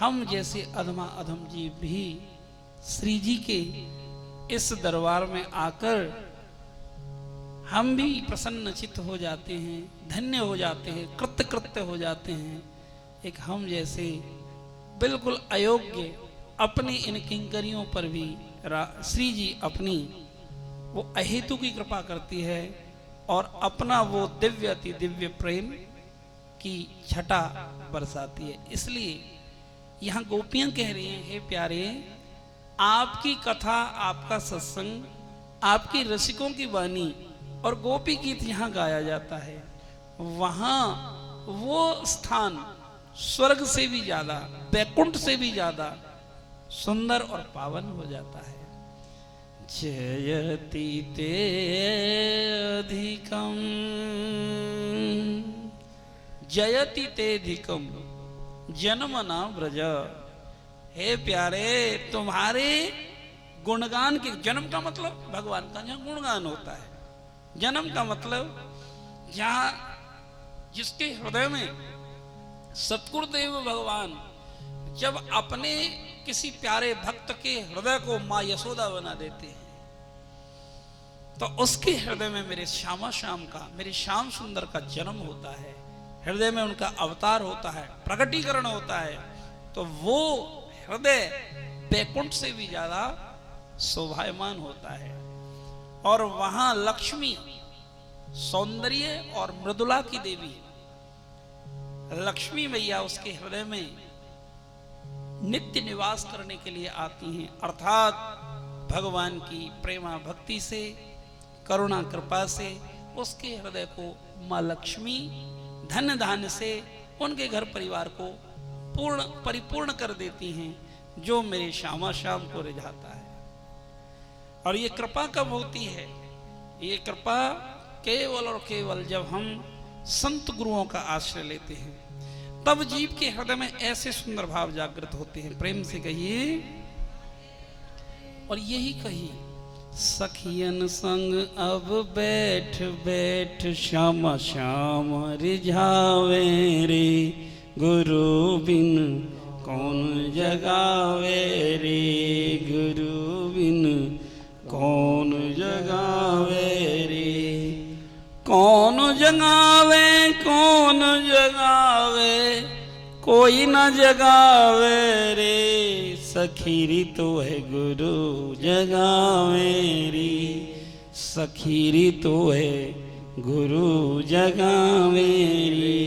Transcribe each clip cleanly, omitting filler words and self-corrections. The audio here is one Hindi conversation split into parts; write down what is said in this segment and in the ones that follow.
हम जैसे अधमा अधम जीव भी श्री जी के इस दरबार में आकर हम भी प्रसन्नचित्त हो जाते हैं, धन्य हो जाते हैं, कृत्य कृत्य हो जाते हैं। एक हम जैसे बिल्कुल अयोग्य अपनी इन किंकरियों पर भी श्री जी अपनी वो अहेतु की कृपा करती है और अपना वो दिव्य अति दिव्य प्रेम की छटा बरसाती है। इसलिए यहाँ गोपियां कह रही हैं, हे प्यारे, आपकी कथा, आपका सत्संग, आपकी रसिकों की वाणी और गोपी गीत यहाँ गाया जाता है। वहां वो स्थान स्वर्ग से भी ज्यादा, वैकुंठ से भी ज्यादा सुंदर और पावन हो जाता है। जयति ते अधिकम, जयति ते अधिकम जन्मना व्रज। हे प्यारे, तुम्हारे गुणगान के, जन्म का मतलब भगवान का जहाँ गुणगान होता है, जन्म का मतलब जहाँ जिसके हृदय में सतगुरुदेव भगवान जब अपने किसी प्यारे भक्त के हृदय को मां यशोदा बना देते हैं, तो उसके हृदय में मेरे श्यामा श्याम का, मेरे श्याम सुंदर का जन्म होता है, हृदय में उनका अवतार होता है, प्रकटीकरण होता है। तो वो हृदय वैकुंठ से भी ज्यादा शोभायमान होता है। और वहां लक्ष्मी सौंदर्य और मृदुला की देवी लक्ष्मी मैया उसके हृदय में नित्य निवास करने के लिए आती हैं। अर्थात भगवान की प्रेमा भक्ति से, करुणा कृपा से उसके हृदय को मां लक्ष्मी धन धान्य से उनके घर परिवार को परिपूर्ण कर देती हैं, जो मेरे श्यामा श्याम को रिझाता है। और ये कृपा कब होती है? ये कृपा केवल और केवल जब हम संत गुरुओं का आश्रय लेते हैं, तब जीव के हृदय में ऐसे सुंदर भाव जागृत होते हैं। प्रेम से कहिए, और यही कहिए, सखियन संग अब बैठ बैठ श्यामा श्याम रिझावे रे, गुरु बिन कौन जगावे रे, गुरु बिन कौन जगावे रे, कौन जगावे, कौन जगावे, कोई न जगावे रे, सखीरी तो है गुरु जगावे रे, सखीरी तो है गुरु जगावे रे।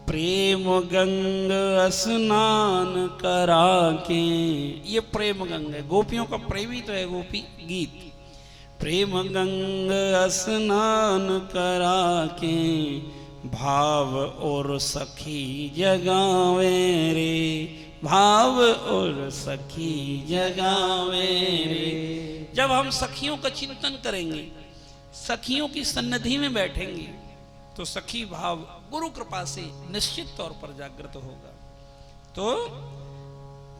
प्रेम गंग स्नान करा के, ये प्रेम गंग है, गोपियों का प्रेमी तो है गोपी गीत। प्रेम गंग स्नान करा के, भाव और सखी जगावे रे, भाव और सखी जगावे रे। जब हम सखियों का चिंतन करेंगे, सखियों की सन्निधि में बैठेंगे, तो सखी भाव गुरु कृपा से निश्चित तौर पर जागृत होगा। तो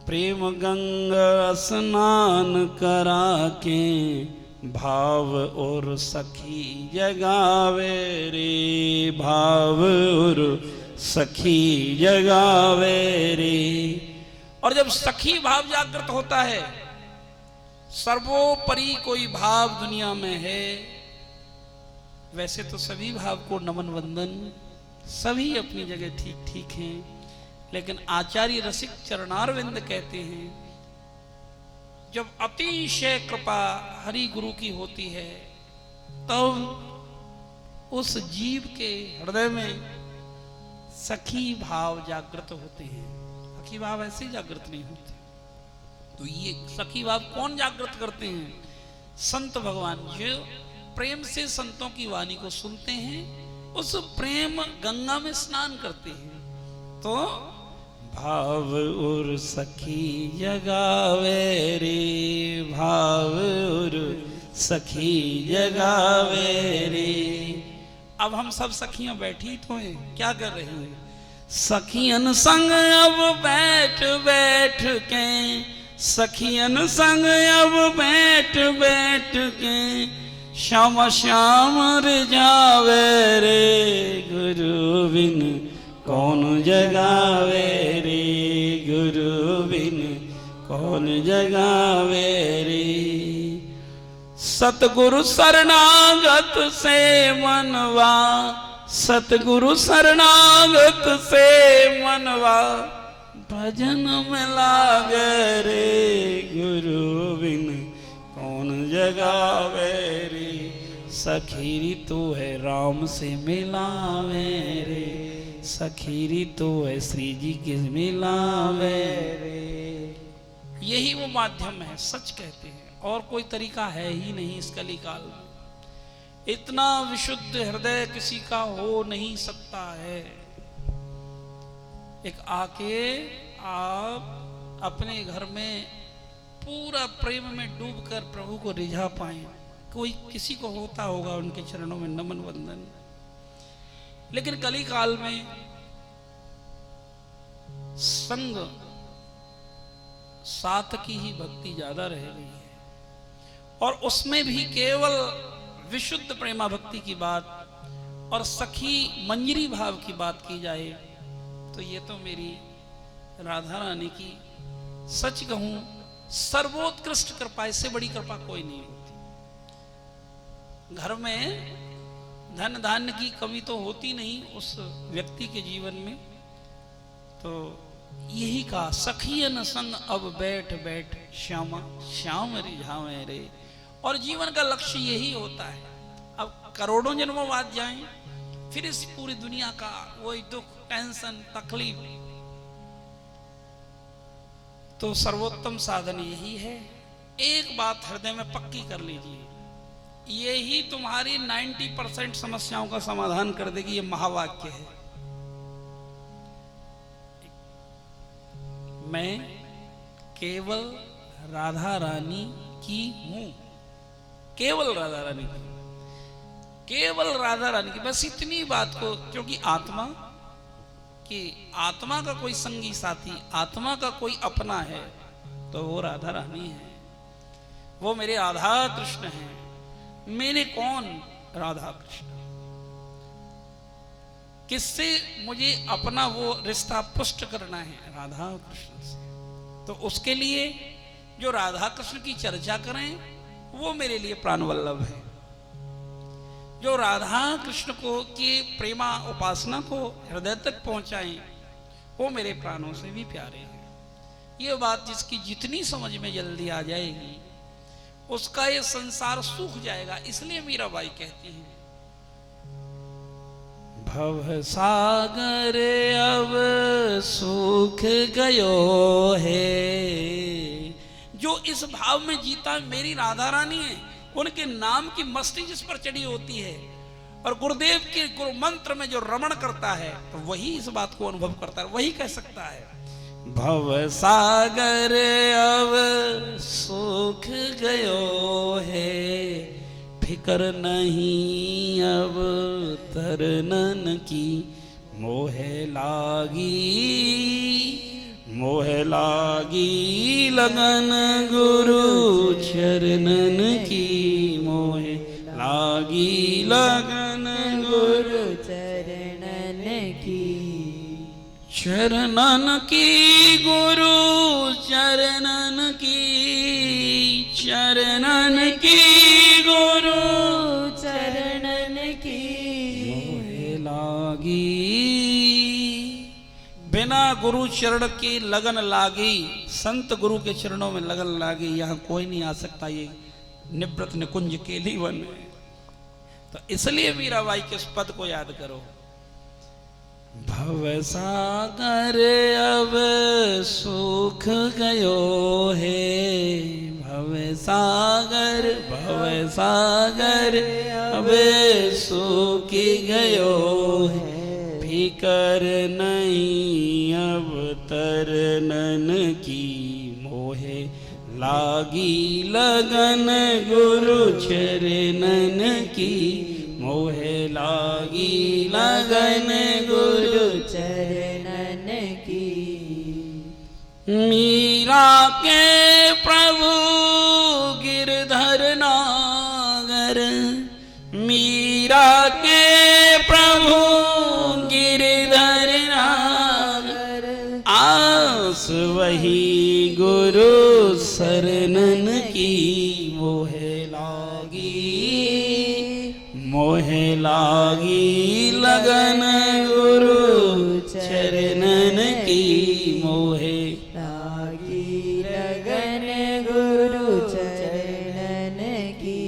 प्रेम गंगा स्नान करा के, भाव और सखी जगावे रे, भाव और सखी जगावे रे। और जब सखी भाव जागृत होता है, सर्वोपरि कोई भाव दुनिया में है, वैसे तो सभी भाव को नमन वंदन, सभी अपनी जगह ठीक ठीक हैं, लेकिन आचार्य रसिक चरणारविंद कहते हैं, जब अतिशय कृपा हरि गुरु की होती है, तब उस जीव के हृदय में सखी भाव जागृत होते हैं। सखी भाव ऐसे जागृत नहीं होते। तो ये सखी भाव कौन जागृत करते हैं? संत भगवान, जो प्रेम से संतों की वाणी को सुनते हैं, उस प्रेम गंगा में स्नान करते हैं। तो भाव और सखी जगावे रे, भाव और सखी जगावे रे। अब हम सब सखियां बैठी तो हैं, क्या कर रही हैं? सखियन संग अब बैठ बैठ के, सखियन संग अब बैठ बैठ के, श्याम श्याम रिझावे रे, गुरु बिन कौन जगावे रे, गुरु बिन कौन जगावे रे। सतगुरु शरणागत से मनवा, सतगुरु शरणागत से मनवा भजन में लागे रे, गुरु बिन कौन जगावे रे। सखीरी तो है राम से मिलावे रे, सखीरी तो है श्री जी के मिलावे रे। यही वो माध्यम है, सच कहते हैं, और कोई तरीका है ही नहीं इस कलिकाल में। इतना विशुद्ध हृदय किसी का हो नहीं सकता है। एक आके आप अपने घर में पूरा प्रेम में डूबकर प्रभु को रिझा पाए। कोई किसी को होता होगा उनके चरणों में नमन वंदन, लेकिन कलिकाल में संग साथ की ही भक्ति ज्यादा रह गई है, और उसमें भी केवल विशुद्ध प्रेमा भक्ति की बात और सखी मंजरी भाव की बात की जाए तो ये तो मेरी राधा रानी की सच कहूं सर्वोत्कृष्ट कृपा, इससे बड़ी कृपा कोई नहीं होती। घर में धन धान्य की कमी तो होती नहीं उस व्यक्ति के जीवन में, तो यही कहा सखियन संग अब बैठ बैठ श्यामा श्याम रिझावे रे। और जीवन का लक्ष्य यही होता है। अब करोड़ों जन्मों बाद जाएं, फिर इस पूरी दुनिया का वही दुख, टेंशन, तकलीफ, तो सर्वोत्तम साधन यही है। एक बात हृदय में पक्की कर लीजिए, यही तुम्हारी 90% समस्याओं का समाधान कर देगी। ये महावाक्य है। मैं केवल राधा रानी की हूं, केवल राधा रानी की, केवल राधा रानी की, बस इतनी बात को। क्योंकि आत्मा कि आत्मा का कोई संगी साथी, आत्मा का कोई अपना है तो वो राधा रानी है, वो मेरे राधा कृष्ण हैं। मेरे कौन? राधा कृष्ण। किससे मुझे अपना वो रिश्ता पुष्ट करना है? राधा कृष्ण से। तो उसके लिए जो राधा कृष्ण की चर्चा करें वो मेरे लिए प्राण वल्लभ है। जो राधा कृष्ण को के प्रेमा उपासना को हृदय तक पहुंचाएं वो मेरे प्राणों से भी प्यारे हैं। ये बात जिसकी जितनी समझ में जल्दी आ जाएगी उसका ये संसार सूख जाएगा। इसलिए मीराबाई कहती है, भव सागर अब सूख गयो है। जो इस भाव में जीता मेरी राधा रानी है, उनके नाम की मस्ती जिस पर चढ़ी होती है और गुरुदेव के गुरु मंत्र में जो रमण करता है तो वही इस बात को अनुभव करता है, वही कह सकता है भव सागर अब सूख गयो है, फिकर नहीं अब तरनन की, मोह लागी लगन गुरु चरणन की, मोह लागी लगन गुरु चरणन की, चरणन की, गुरु चरणन की, चरणन की, गुरु चरणन की, मोह लागी। बिना गुरु चरण की लगन लागी, संत गुरु के चरणों में लगन लागी, यहाँ कोई नहीं आ सकता। ये निवृत्त निकुंज केली वन है। तो इसलिए मीराबाई के इस पद को याद करो, भव सागर अब सूख गयो है, भव सागर अब सूख गयो है, फिकर नहीं अब तरनन की, मोहे लागी लगन गुरु चरणन की, मोहे लागी लगन गुरु चरणन की। मीरा के प्रभु गिरधर नागर, मीरा के प्रभु गिरधर नागर, वही गुरु शरणन की मोहे लागी लगन गुरु चरणन की मोहे लागी लगन गुरु चरणन की।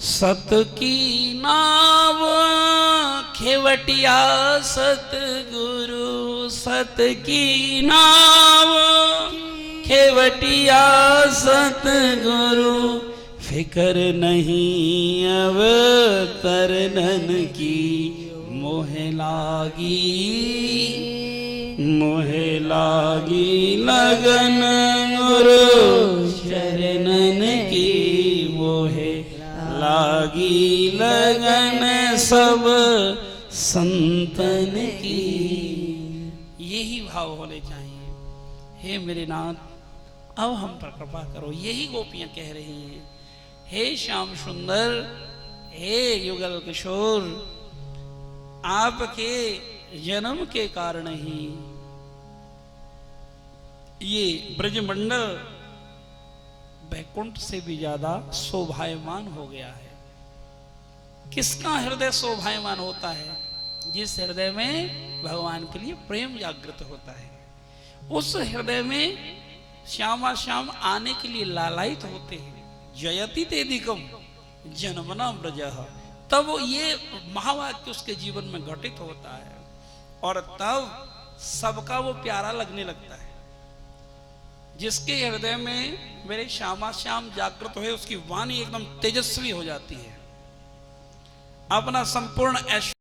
सत की नाव खेवटिया सतगुरु सत की नाव खेवटिया सतगुरु फिकर नहीं अब तरनन की मोहे लागी लगन गुरु शरणन की मोहे लागी लगन सब संतन की। यही भाव होने चाहिए। हे मेरे नाथ अब हम पर कृपा करो। यही गोपियां कह रही हैं, हे श्याम सुंदर, हे युगल किशोर, आपके जन्म के कारण ही ये ब्रजमंडल बैकुंठ से भी ज्यादा शोभायमान हो गया है। किसका हृदय शोभायमान होता है? जिस हृदय में भगवान के लिए प्रेम जागृत होता है, उस हृदय में श्यामा श्याम आने के लिए लालायित होते हैं। जयति तेदिकम जन्मना ब्रजः, तब ये महावाक्य उसके जीवन में घटित होता है और तब सबका वो प्यारा लगने लगता है। जिसके हृदय में मेरे श्यामा श्याम जागृत हुए, उसकी वाणी एकदम तेजस्वी हो जाती है। अपना संपूर्ण ऐश्वर्य